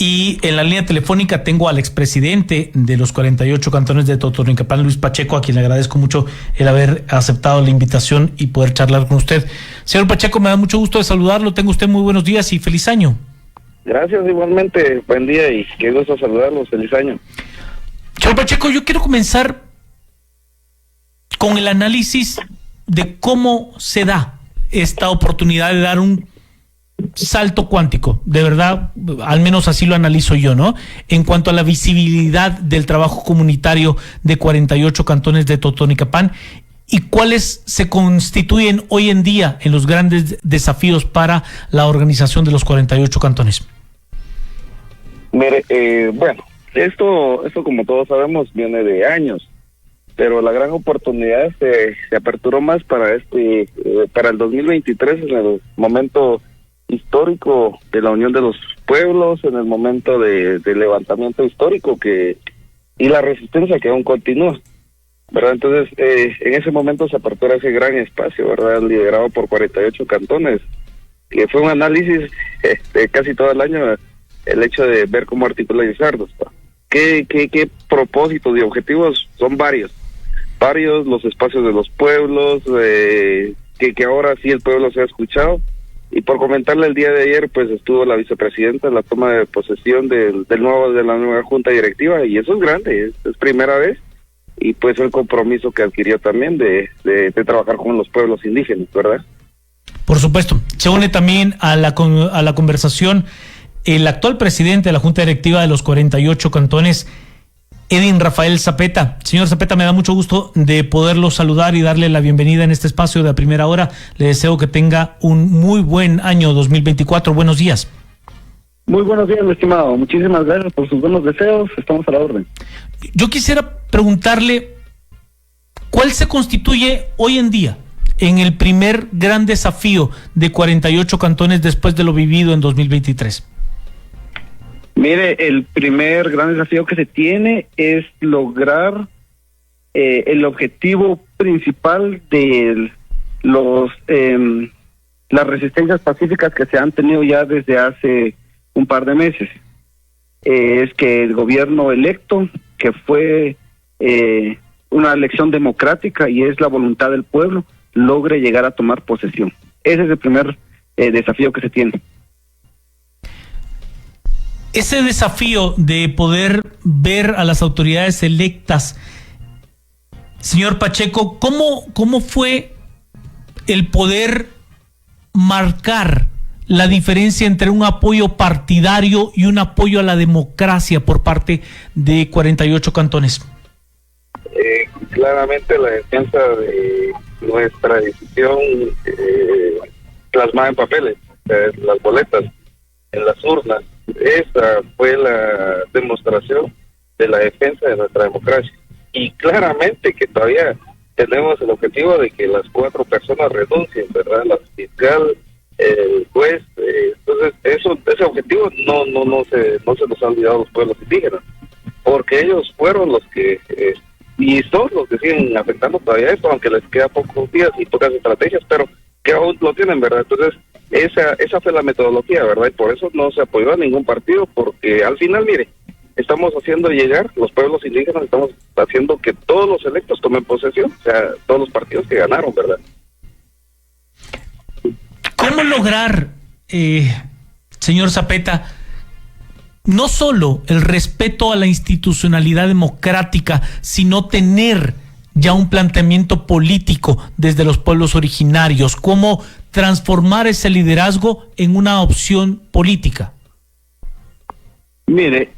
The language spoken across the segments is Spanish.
Y en la línea telefónica tengo al expresidente de los 48 cantones de Totonicapán, Luis Pacheco, a quien le agradezco mucho el haber aceptado la invitación y poder charlar con usted. Señor Pacheco, me da mucho gusto de saludarlo. Tenga usted muy buenos días y feliz año. Gracias, igualmente. Buen día y qué gusto saludarlos. Feliz año. Señor Pacheco, yo quiero comenzar con el análisis de cómo se da esta oportunidad de dar un salto cuántico, de verdad, al menos así lo analizo yo, ¿no? En cuanto a la visibilidad del trabajo comunitario de 48 cantones de Totonicapán y cuáles se constituyen hoy en día en los grandes desafíos para la organización de los 48 cantones. Mire, bueno, esto como todos sabemos viene de años, pero la gran oportunidad se aperturó más para el 2023, en el momento histórico de la unión de los pueblos, en el momento de levantamiento histórico y la resistencia que aún continúa, ¿verdad? Entonces, en ese momento se apertura ese gran espacio, ¿verdad? Liderado por 48 cantones, que fue un análisis casi todo el año, el hecho de ver cómo articulizarlos. ¿Qué propósitos y objetivos? Son varios, los espacios de los pueblos, que ahora sí el pueblo se ha escuchado. Y por comentarle, el día de ayer pues estuvo la vicepresidenta en la toma de posesión de la nueva junta directiva, y eso es grande, es primera vez, y pues el compromiso que adquirió también de trabajar con los pueblos indígenas, ¿verdad? Por supuesto. Se une también a la conversación el actual presidente de la junta directiva de los 48 cantones, Edwin Rafael Zapeta. Señor Zapeta, me da mucho gusto de poderlo saludar y darle la bienvenida en este espacio de A Primera Hora. Le deseo que tenga un muy buen año 2024. Buenos días. Muy buenos días, mi estimado. Muchísimas gracias por sus buenos deseos. Estamos a la orden. Yo quisiera preguntarle, ¿cuál se constituye hoy en día en el primer gran desafío de 48 cantones después de lo vivido en 2023? Mire, el primer gran desafío que se tiene es lograr el objetivo principal de las resistencias pacíficas que se han tenido ya desde hace un par de meses. Es que el gobierno electo, que fue una elección democrática y es la voluntad del pueblo, logre llegar a tomar posesión. Ese es el primer desafío que se tiene. Ese desafío de poder ver a las autoridades electas, señor Pacheco, ¿cómo fue el poder marcar la diferencia entre un apoyo partidario y un apoyo a la democracia por parte de 48 cantones? Claramente la defensa de nuestra decisión plasmada en papeles, las boletas, en las urnas. Esa fue la demostración de la defensa de nuestra democracia. Y claramente que todavía tenemos el objetivo de que las 4 personas renuncien, ¿verdad? La fiscal, el juez. Entonces, ese objetivo no se nos ha olvidado a los pueblos indígenas, porque ellos fueron los que, y son los que siguen afectando todavía esto, aunque les queda pocos días y pocas estrategias, pero que aún lo tienen, ¿verdad? Entonces, esa fue la metodología, ¿verdad? Y por eso no se apoyó a ningún partido, porque al final, mire, estamos haciendo llegar, los pueblos indígenas estamos haciendo que todos los electos tomen posesión, o sea, todos los partidos que ganaron, ¿verdad? ¿Cómo lograr, señor Zapeta, no solo el respeto a la institucionalidad democrática, sino tener ya un planteamiento político desde los pueblos originarios? ¿Cómo transformar ese liderazgo en una opción política? Mire,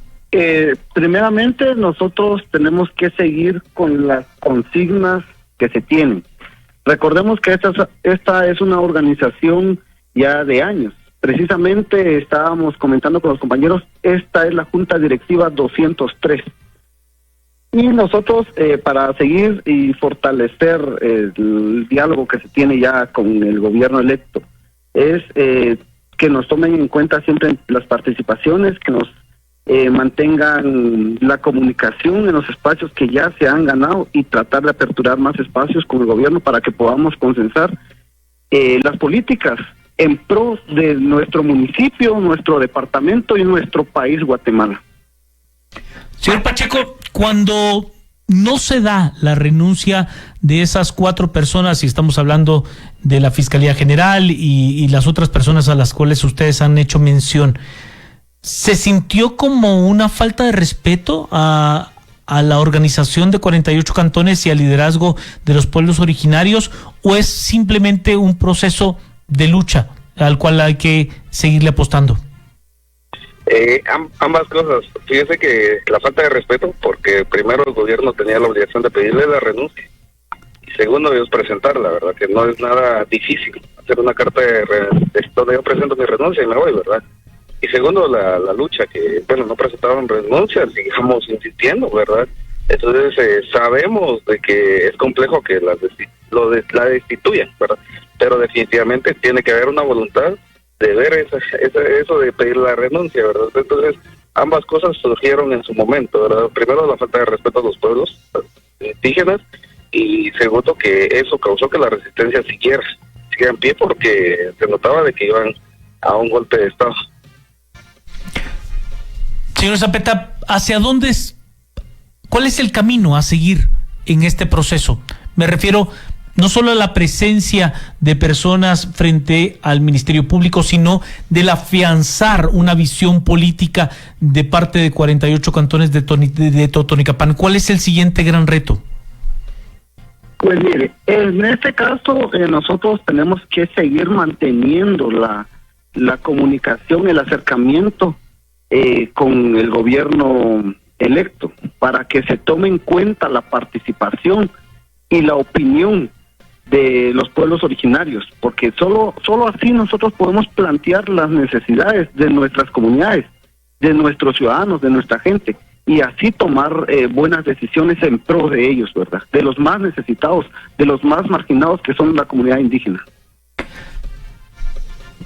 primeramente nosotros tenemos que seguir con las consignas que se tienen. Recordemos que esta es una organización ya de años. Precisamente estábamos comentando con los compañeros, esta es la Junta Directiva 203. Y nosotros, para seguir y fortalecer el diálogo que se tiene ya con el gobierno electo, es que nos tomen en cuenta siempre las participaciones, que nos mantengan la comunicación en los espacios que ya se han ganado y tratar de aperturar más espacios con el gobierno para que podamos consensar las políticas en pro de nuestro municipio, nuestro departamento y nuestro país, Guatemala. Señor Pacheco, cuando no se da la renuncia de esas 4 personas, y estamos hablando de la Fiscalía General y las otras personas a las cuales ustedes han hecho mención, ¿se sintió como una falta de respeto a la organización de 48 cantones y al liderazgo de los pueblos originarios, o es simplemente un proceso de lucha al cual hay que seguirle apostando? Ambas cosas. Fíjese que la falta de respeto, porque primero el gobierno tenía la obligación de pedirle la renuncia, y segundo ellos presentarla, ¿verdad? Que no es nada difícil hacer una carta donde yo presento mi renuncia y me voy, ¿verdad? Y segundo, la lucha, que bueno, no presentaron renuncia, sigamos insistiendo, ¿verdad? Entonces sabemos de que es complejo que la destituyan, ¿verdad? Pero definitivamente tiene que haber una voluntad de ver eso de pedir la renuncia, ¿verdad? Entonces ambas cosas surgieron en su momento, ¿verdad? Primero, la falta de respeto a los pueblos indígenas, y segundo, que eso causó que la resistencia siguiera en pie, porque se notaba de que iban a un golpe de Estado. Señor Zapeta, ¿cuál es el camino a seguir en este proceso? Me refiero no solo a la presencia de personas frente al Ministerio Público, sino del afianzar una visión política de parte de 48 cantones de Totonicapán. ¿Cuál es el siguiente gran reto? Pues mire, en este caso nosotros tenemos que seguir manteniendo la comunicación, el acercamiento con el gobierno electo, para que se tome en cuenta la participación y la opinión de los pueblos originarios, porque solo así nosotros podemos plantear las necesidades de nuestras comunidades, de nuestros ciudadanos, de nuestra gente, y así tomar buenas decisiones en pro de ellos, ¿verdad? De los más necesitados, de los más marginados, que son la comunidad indígena.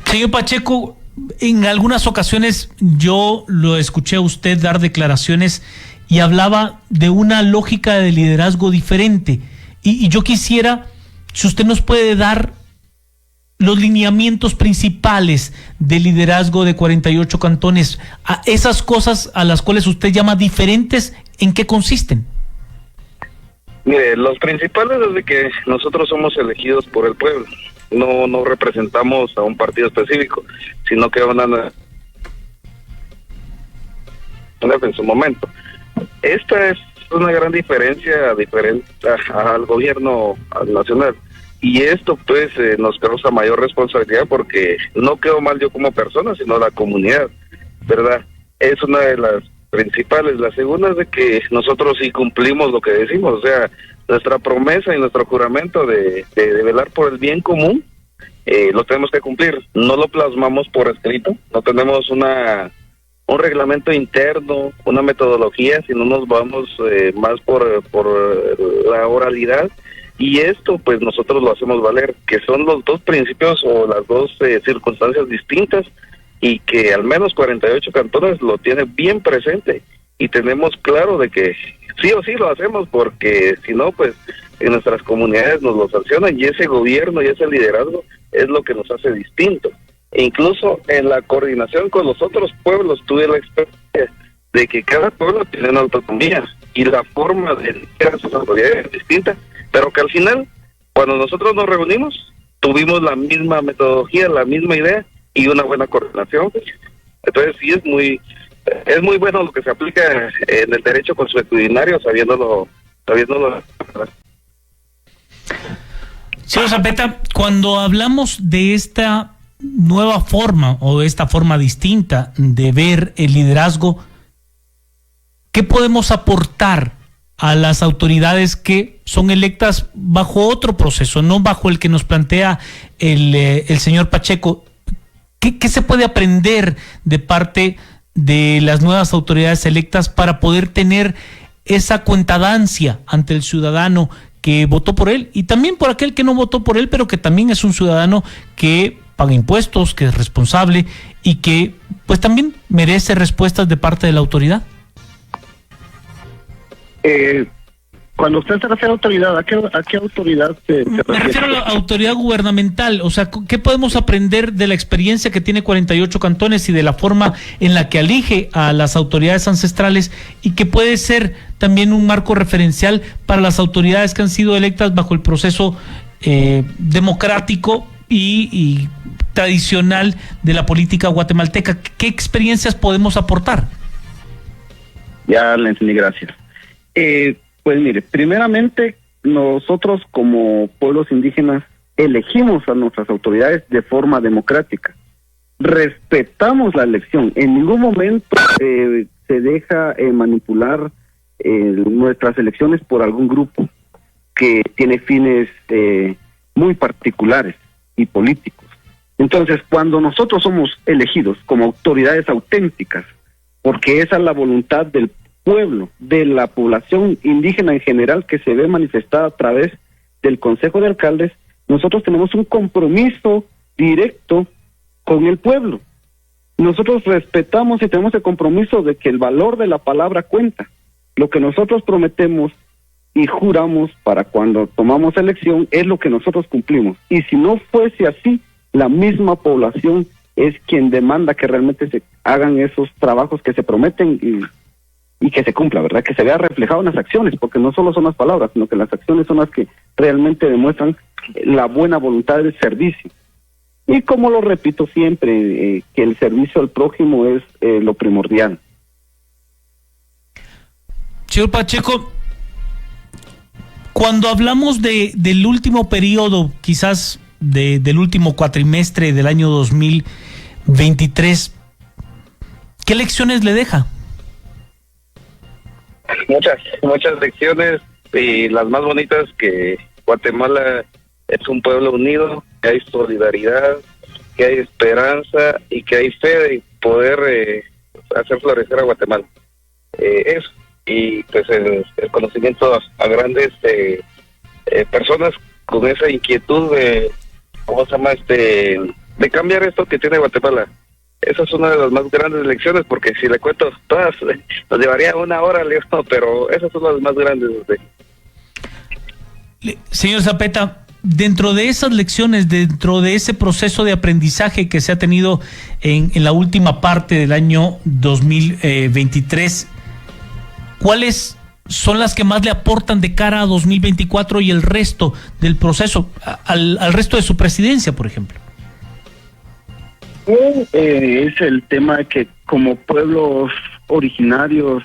Señor Pacheco, en algunas ocasiones yo lo escuché a usted dar declaraciones y hablaba de una lógica de liderazgo diferente, y yo quisiera, si usted nos puede dar los lineamientos principales del liderazgo de 48 cantones, a esas cosas a las cuales usted llama diferentes, ¿en qué consisten? Mire, los principales es de que nosotros somos elegidos por el pueblo, no representamos a un partido específico, sino que en su momento. Esta es una gran diferencia al gobierno nacional, y esto pues nos causa mayor responsabilidad, porque no quedo mal yo como persona, sino la comunidad, ¿verdad? Es una de las principales. La segunda es de que nosotros sí cumplimos lo que decimos, o sea, nuestra promesa y nuestro juramento de velar por el bien común, lo tenemos que cumplir. No lo plasmamos por escrito, no tenemos un reglamento interno, una metodología, sino nos vamos más por la oralidad, y esto pues nosotros lo hacemos valer, que son los dos principios o las dos circunstancias distintas, y que al menos 48 cantones lo tienen bien presente, y tenemos claro de que sí o sí lo hacemos, porque si no pues en nuestras comunidades nos lo sancionan, y ese gobierno y ese liderazgo es lo que nos hace distinto. E incluso en la coordinación con los otros pueblos tuve la experiencia de que cada pueblo tiene una autonomía, y la forma de elegir a sus autoridades es distinta, pero que al final, cuando nosotros nos reunimos, tuvimos la misma metodología, la misma idea y una buena coordinación. Entonces sí es muy bueno lo que se aplica en el derecho consuetudinario, sabiéndolo. Señor Zapeta, cuando hablamos de esta nueva forma o de esta forma distinta de ver el liderazgo, ¿qué podemos aportar a las autoridades que son electas bajo otro proceso, no bajo el que nos plantea el señor Pacheco? ¿Qué se puede aprender de parte de las nuevas autoridades electas para poder tener esa cuentadancia ante el ciudadano que votó por él, y también por aquel que no votó por él, pero que también es un ciudadano que paga impuestos, que es responsable y que pues también merece respuestas de parte de la autoridad? Cuando usted se refiere a autoridad, ¿a qué autoridad se Me refiere? refiero a la autoridad gubernamental. O sea, ¿qué podemos aprender de la experiencia que tiene 48 cantones y de la forma en la que elige a las autoridades ancestrales y que puede ser también un marco referencial para las autoridades que han sido electas bajo el proceso democrático y tradicional de la política guatemalteca? ¿Qué experiencias podemos aportar? Ya le entendí, gracias. Pues mire, primeramente nosotros como pueblos indígenas elegimos a nuestras autoridades de forma democrática. Respetamos la elección. En ningún momento se deja manipular nuestras elecciones por algún grupo que tiene fines muy particulares y políticos. Entonces, cuando nosotros somos elegidos como autoridades auténticas, porque esa es la voluntad del pueblo, de la población indígena en general, que se ve manifestada a través del Consejo de Alcaldes, nosotros tenemos un compromiso directo con el pueblo. Nosotros respetamos y tenemos el compromiso de que el valor de la palabra cuenta. Lo que nosotros prometemos y juramos para cuando tomamos elección es lo que nosotros cumplimos. Y si no fuese así, la misma población es quien demanda que realmente se hagan esos trabajos que se prometen y que se cumpla, ¿verdad? Que se vea reflejado en las acciones, porque no solo son las palabras, sino que las acciones son las que realmente demuestran la buena voluntad del servicio. Y como lo repito siempre, que el servicio al prójimo es lo primordial. Señor Pacheco, cuando hablamos del último periodo, quizás del último cuatrimestre del año 2023, ¿qué lecciones le deja? Muchas lecciones, y las más bonitas, que Guatemala es un pueblo unido, que hay solidaridad, que hay esperanza y que hay fe de poder hacer florecer a Guatemala. Eso, y pues el conocimiento a grandes personas con esa inquietud de, ¿cómo se llama? De cambiar esto que tiene Guatemala. Esa es una de las más grandes lecciones, porque si le cuento todas, nos llevaría una hora, Leo, pero esas son las más grandes. Señor Zapeta, dentro de esas lecciones, dentro de ese proceso de aprendizaje que se ha tenido en la última parte del año 2023, ¿cuáles son las que más le aportan de cara a 2024 y el resto del proceso, al resto de su presidencia, por ejemplo? Es el tema de que como pueblos originarios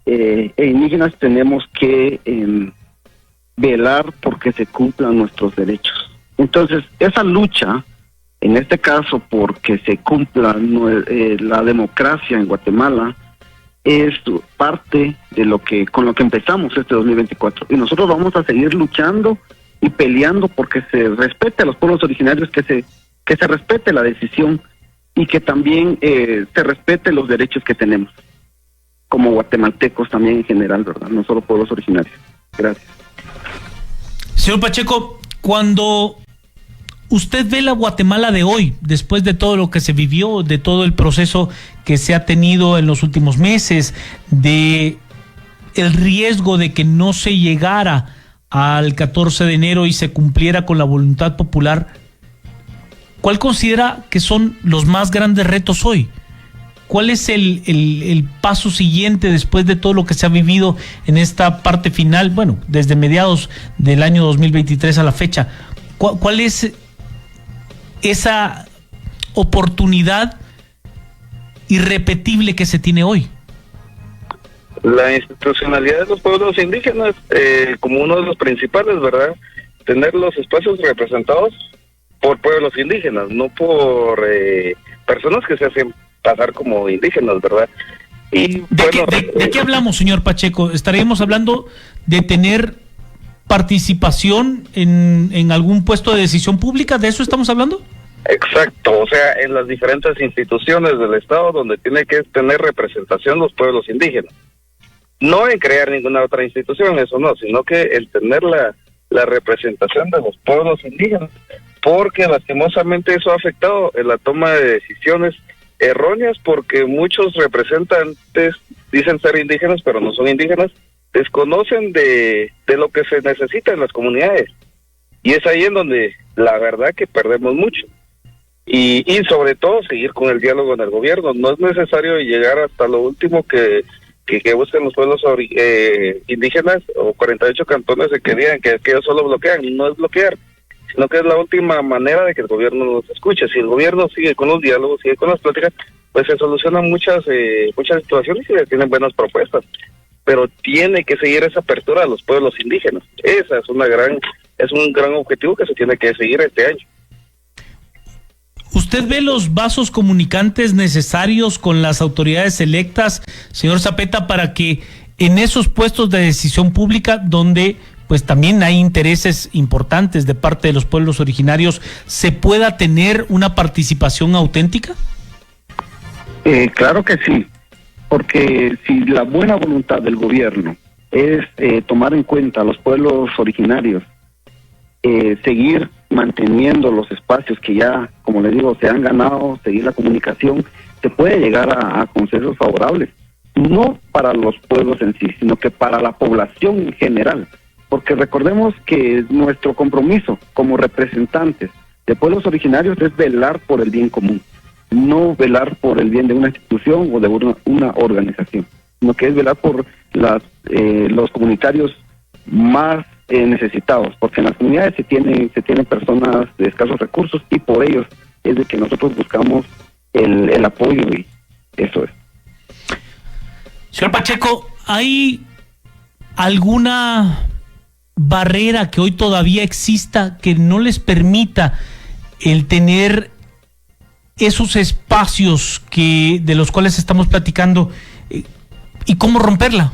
e indígenas tenemos que velar porque se cumplan nuestros derechos. Entonces, esa lucha, en este caso porque se cumpla la democracia en Guatemala, es parte de con lo que empezamos este 2024. Y nosotros vamos a seguir luchando y peleando porque se respete a los pueblos originarios, que se respete la decisión y que también se respete los derechos que tenemos como guatemaltecos también en general, ¿verdad? No solo pueblos originarios. Gracias. Señor Pacheco, cuando usted ve la Guatemala de hoy, después de todo lo que se vivió, de todo el proceso que se ha tenido en los últimos meses, de el riesgo de que no se llegara al 14 de enero y se cumpliera con la voluntad popular, ¿cuál considera que son los más grandes retos hoy? ¿Cuál es el paso siguiente después de todo lo que se ha vivido en esta parte final? Bueno, desde mediados del año 2023 a la fecha. ¿Cuál es esa oportunidad irrepetible que se tiene hoy? La institucionalidad de los pueblos indígenas, como uno de los principales, ¿verdad? Tener los espacios representados por pueblos indígenas, no por personas que se hacen pasar como indígenas, ¿verdad? Y ¿De qué hablamos, señor Pacheco? ¿Estaríamos hablando de tener participación en algún puesto de decisión pública? ¿De eso estamos hablando? Exacto, o sea, en las diferentes instituciones del Estado donde tiene que tener representación los pueblos indígenas. No en crear ninguna otra institución, eso no, sino que el tener la representación de los pueblos indígenas, porque lastimosamente eso ha afectado en la toma de decisiones erróneas, porque muchos representantes dicen ser indígenas, pero no son indígenas, desconocen de lo que se necesita en las comunidades. Y es ahí en donde la verdad que perdemos mucho. Y sobre todo seguir con el diálogo en el gobierno. No es necesario llegar hasta lo último que busquen los pueblos indígenas o 48 cantones que digan que ellos solo bloquean. Y no es bloquear, sino que es la última manera de que el gobierno nos escuche. Si el gobierno sigue con los diálogos, sigue con las pláticas, pues se solucionan muchas situaciones y se tienen buenas propuestas. Pero tiene que seguir esa apertura a los pueblos indígenas. Esa es un gran objetivo que se tiene que seguir este año. ¿Usted ve los vasos comunicantes necesarios con las autoridades electas, señor Zapeta, para que en esos puestos de decisión pública, donde pues también hay intereses importantes de parte de los pueblos originarios, se pueda tener una participación auténtica? Claro que sí, porque si la buena voluntad del gobierno es tomar en cuenta a los pueblos originarios, seguir manteniendo los espacios que ya, como les digo, se han ganado, seguir la comunicación, se puede llegar a consensos favorables, no para los pueblos en sí, sino que para la población en general, porque recordemos que nuestro compromiso como representantes de pueblos originarios es velar por el bien común, no velar por el bien de una institución o de una organización, sino que es velar por los comunitarios más necesitados, porque en las comunidades se tienen personas de escasos recursos y por ellos es de que nosotros buscamos el apoyo, y eso es. Señor Pacheco, ¿hay alguna barrera que hoy todavía exista que no les permita el tener esos espacios de los cuales estamos platicando, y cómo romperla?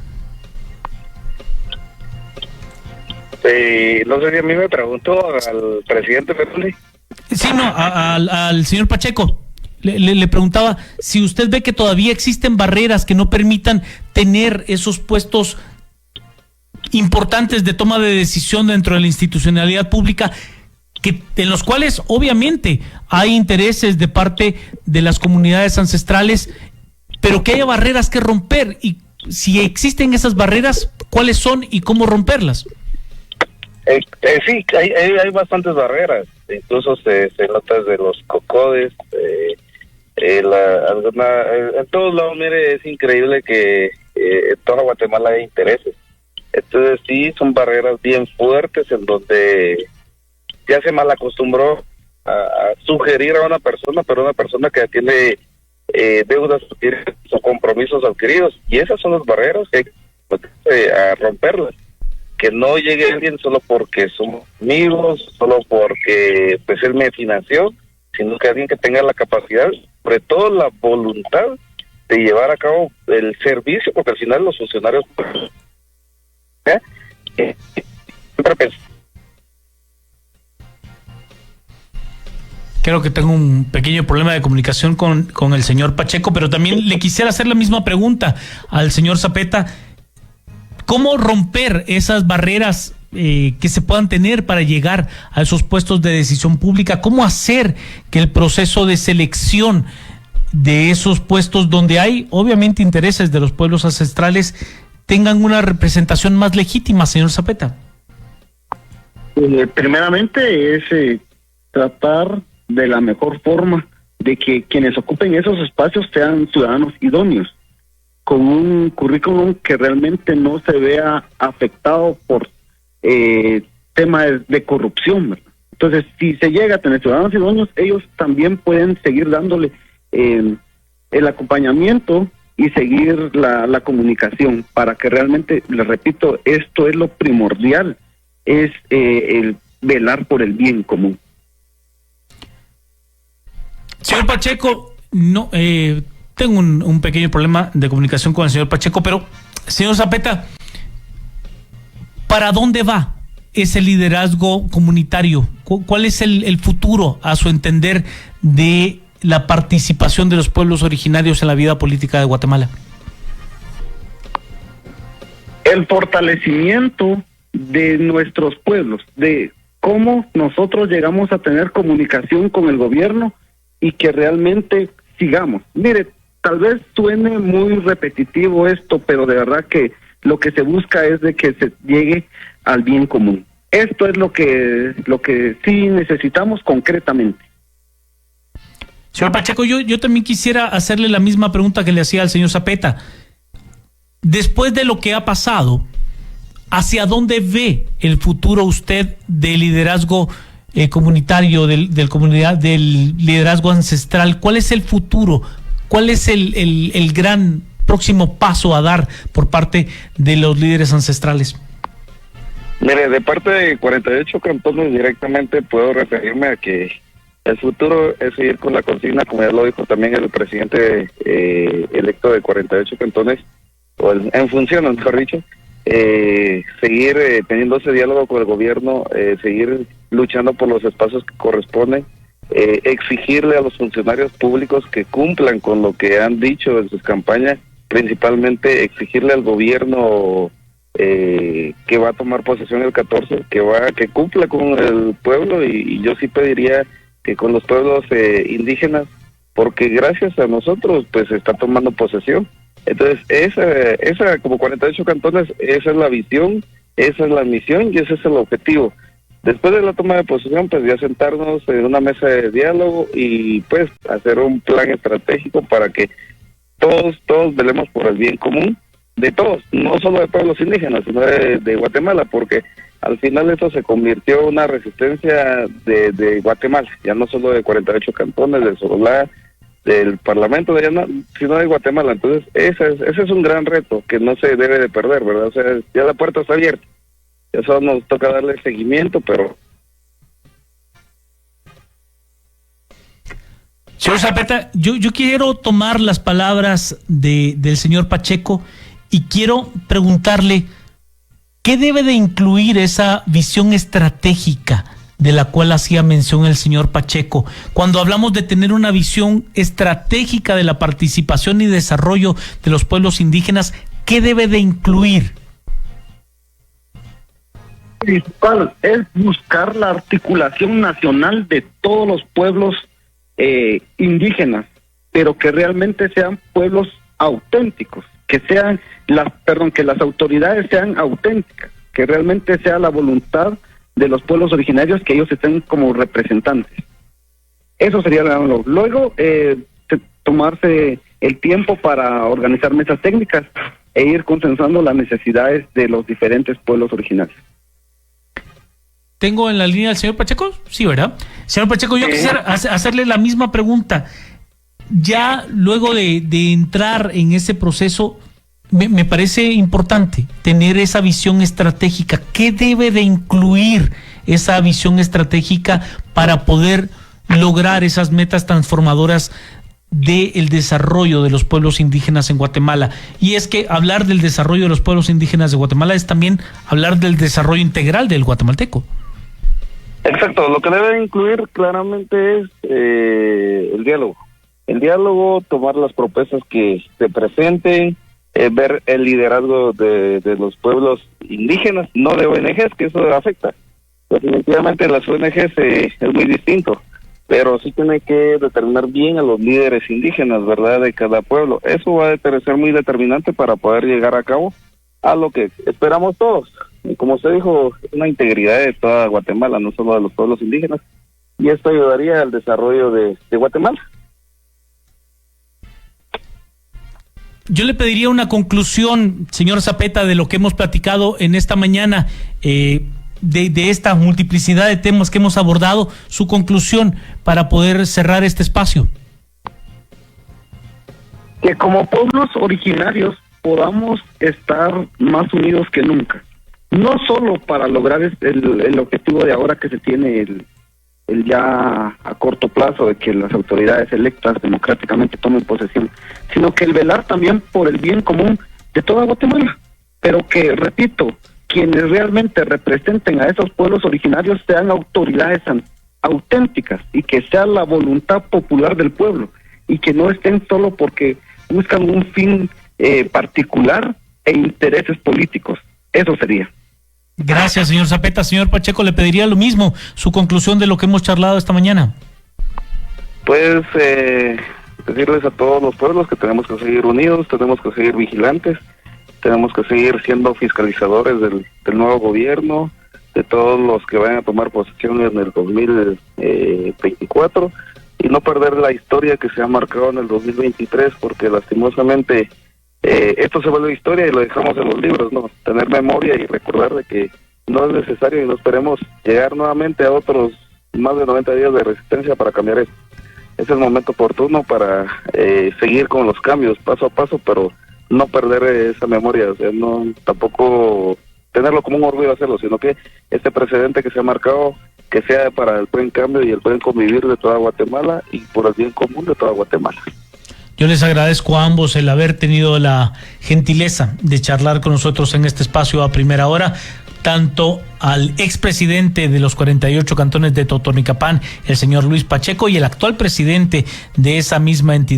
No sé si a mí me preguntó al presidente Fernández. Sí, no, al señor Pacheco. Le preguntaba si usted ve que todavía existen barreras que no permitan tener esos puestos importantes de toma de decisión dentro de la institucionalidad pública, en los cuales obviamente hay intereses de parte de las comunidades ancestrales, pero que haya barreras que romper, y si existen esas barreras, ¿cuáles son y cómo romperlas? Sí, hay bastantes barreras, incluso se nota desde los cocodes, en todos lados. Mire, es increíble que en toda Guatemala hay intereses. Entonces sí, son barreras bien fuertes en donde ya se mal acostumbró a sugerir a una persona, pero una persona que tiene deudas o compromisos adquiridos, y esas son las barreras que hay que romperlas. Que no llegue alguien solo porque somos amigos, solo porque pues él me financió, sino que alguien que tenga la capacidad, sobre todo la voluntad de llevar a cabo el servicio, porque al final los funcionarios siempre pensan. Creo que tengo un pequeño problema de comunicación con el señor Pacheco, pero también le quisiera hacer la misma pregunta al señor Zapeta. ¿Cómo romper esas barreras que se puedan tener para llegar a esos puestos de decisión pública? ¿Cómo hacer que el proceso de selección de esos puestos donde hay obviamente intereses de los pueblos ancestrales tengan una representación más legítima, señor Zapeta? Primeramente es tratar de la mejor forma de que quienes ocupen esos espacios sean ciudadanos idóneos, con un currículum que realmente no se vea afectado por temas de corrupción, ¿verdad? Entonces, si se llega a tener ciudadanos idóneos, ellos también pueden seguir dándole el acompañamiento y seguir la comunicación para que realmente, les repito, esto es lo primordial, es el velar por el bien común. Señor Pacheco, no... tengo un pequeño problema de comunicación con el señor Pacheco, pero, señor Zapeta, ¿para dónde va ese liderazgo comunitario? ¿Cuál es el futuro, a su entender, de la participación de los pueblos originarios en la vida política de Guatemala? El fortalecimiento de nuestros pueblos, de cómo nosotros llegamos a tener comunicación con el gobierno y que realmente sigamos. Mire, tal vez suene muy repetitivo esto, pero de verdad que lo que se busca es de que se llegue al bien común. Esto es lo que sí necesitamos concretamente. Señor Pacheco, yo también quisiera hacerle la misma pregunta que le hacía al señor Zapeta. Después de lo que ha pasado, ¿hacia dónde ve el futuro usted del liderazgo comunitario, del liderazgo ancestral? ¿Cuál es el futuro? ¿Cuál es el gran próximo paso a dar por parte de los líderes ancestrales? Mire, de parte de 48 cantones directamente puedo referirme a que el futuro es seguir con la consigna, como ya lo dijo también el presidente electo de 48 cantones, o en funciones, mejor dicho, seguir teniendo ese diálogo con el gobierno, seguir luchando por los espacios que corresponden, exigirle a los funcionarios públicos que cumplan con lo que han dicho en sus campañas, principalmente exigirle al gobierno que va a tomar posesión el 14, que cumpla con el pueblo, y yo sí pediría que con los pueblos indígenas, porque gracias a nosotros pues se está tomando posesión. Entonces esa como 48 cantones, esa es la visión, esa es la misión y ese es el objetivo. Después de la toma de posesión, pues ya sentarnos en una mesa de diálogo y pues hacer un plan estratégico para que todos velemos por el bien común de todos, no solo de pueblos indígenas, sino de Guatemala, porque al final esto se convirtió en una resistencia de Guatemala, ya no solo de 48 cantones, de Sololá, del Parlamento, sino de Guatemala. Entonces ese es un gran reto que no se debe de perder, ¿verdad? O sea, ya la puerta está abierta, eso nos toca darle seguimiento, pero... Señor Zapeta, yo quiero tomar las palabras del señor Pacheco y quiero preguntarle ¿qué debe de incluir esa visión estratégica de la cual hacía mención el señor Pacheco? Cuando hablamos de tener una visión estratégica de la participación y desarrollo de los pueblos indígenas, ¿qué debe de incluir? Principal es buscar la articulación nacional de todos los pueblos indígenas, pero que realmente sean pueblos auténticos, que las autoridades sean auténticas, que realmente sea la voluntad de los pueblos originarios, que ellos estén como representantes. Eso sería luego tomarse el tiempo para organizar mesas técnicas e ir consensuando las necesidades de los diferentes pueblos originarios. ¿Tengo en la línea al señor Pacheco? Sí, ¿verdad? Señor Pacheco, yo quisiera hacerle la misma pregunta. Ya luego de entrar en ese proceso, me parece importante tener esa visión estratégica. ¿Qué debe de incluir esa visión estratégica para poder lograr esas metas transformadoras del desarrollo de los pueblos indígenas en Guatemala? Y es que hablar del desarrollo de los pueblos indígenas de Guatemala es también hablar del desarrollo integral del guatemalteco. Exacto, lo que debe incluir claramente es el diálogo. El diálogo, tomar las propuestas que se presenten, ver el liderazgo de los pueblos indígenas, no de ONGs, que eso afecta. Definitivamente las ONGs es muy distinto, pero sí tiene que determinar bien a los líderes indígenas, ¿verdad?, de cada pueblo. Eso va a ser muy determinante para poder llegar a cabo a lo que esperamos todos. Y como usted dijo, es una integridad de toda Guatemala, no solo de los pueblos indígenas, y esto ayudaría al desarrollo de Guatemala. Yo le pediría una conclusión, señor Zapeta, de lo que hemos platicado en esta mañana, de esta multiplicidad de temas que hemos abordado, su conclusión para poder cerrar este espacio. Que como pueblos originarios podamos estar más unidos que nunca, no solo para lograr el objetivo de ahora que se tiene el ya a corto plazo de que las autoridades electas democráticamente tomen posesión, sino que el velar también por el bien común de toda Guatemala, pero que, repito, quienes realmente representen a esos pueblos originarios sean autoridades auténticas y que sea la voluntad popular del pueblo y que no estén solo porque buscan un fin particular e intereses políticos. Eso sería. Gracias, señor Zapeta. Señor Pacheco, le pediría lo mismo, su conclusión de lo que hemos charlado esta mañana. Pues decirles a todos los pueblos que tenemos que seguir unidos, tenemos que seguir vigilantes, tenemos que seguir siendo fiscalizadores del nuevo gobierno, de todos los que vayan a tomar posesión en el 2024, y no perder la historia que se ha marcado en el 2023, porque lastimosamente esto se vuelve historia y lo dejamos en los libros, ¿no? Tener memoria y recordar de que no es necesario y no esperemos llegar nuevamente a otros más de 90 días de resistencia para cambiar esto. Es el momento oportuno para seguir con los cambios paso a paso, pero no perder esa memoria, o sea, no tampoco tenerlo como un orgullo hacerlo, sino que este precedente que se ha marcado, que sea para el buen cambio y el buen convivir de toda Guatemala y por el bien común de toda Guatemala. Yo les agradezco a ambos el haber tenido la gentileza de charlar con nosotros en este espacio a primera hora, tanto al expresidente de los 48 cantones de Totonicapán, el señor Luis Pacheco, y el actual presidente de esa misma entidad,